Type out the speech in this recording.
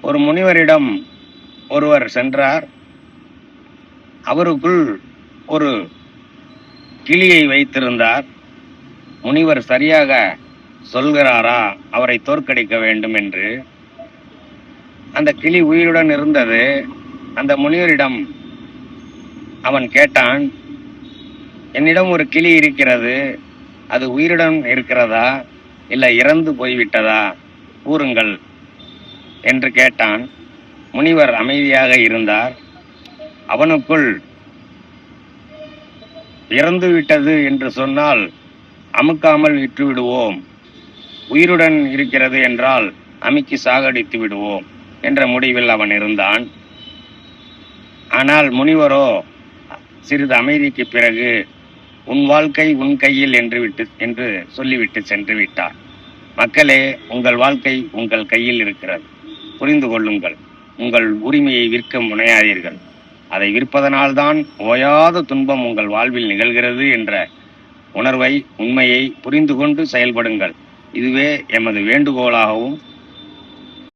ஒரு முனிவரிடம் ஒருவர் சென்றார். அவருக்குள் ஒரு கிளியை வைத்திருந்தார். முனிவர் சரியாக சொல்கிறாரா அவரை தோற்கடிக்க வேண்டும் என்று. அந்த கிளி உயிருடன் இருந்தது. அந்த முனிவரிடம் அவன் கேட்டான், என்னிடம் ஒரு கிளி இருக்கிறது, அது உயிருடன் இருக்கிறதா இல்லை இறந்து போய்விட்டதா கூறுங்கள் என்று கேட்டான். முனிவர் அமைதியாக இருந்தார். அவனுக்குள் இறந்து விட்டது என்று சொன்னால் அமுக்காமல் விட்டு விடுவோம், உயிருடன் இருக்கிறது என்றால் அமுக்கி சாகடித்து விடுவோம் என்ற முடிவில் அவன் இருந்தான். ஆனால் முனிவரோ சிறிது அமைதிக்கு பிறகு உன் வாழ்க்கை உன் கையில் என்று சொல்லிவிட்டு சென்று விட்டார். மக்களே, உங்கள் வாழ்க்கை உங்கள் கையில் இருக்கிறது. புரிந்து கொள்ளுங்கள். உங்கள் உரிமையை விற்க முனையாதீர்கள். அதை விற்பதனால்தான் ஓயாத துன்பம் உங்கள் வாழ்வில் நிகழ்கிறது என்ற உணர்வை, உண்மையை புரிந்து கொண்டு செயல்படுங்கள். இதுவே எமது வேண்டுகோளாகவும்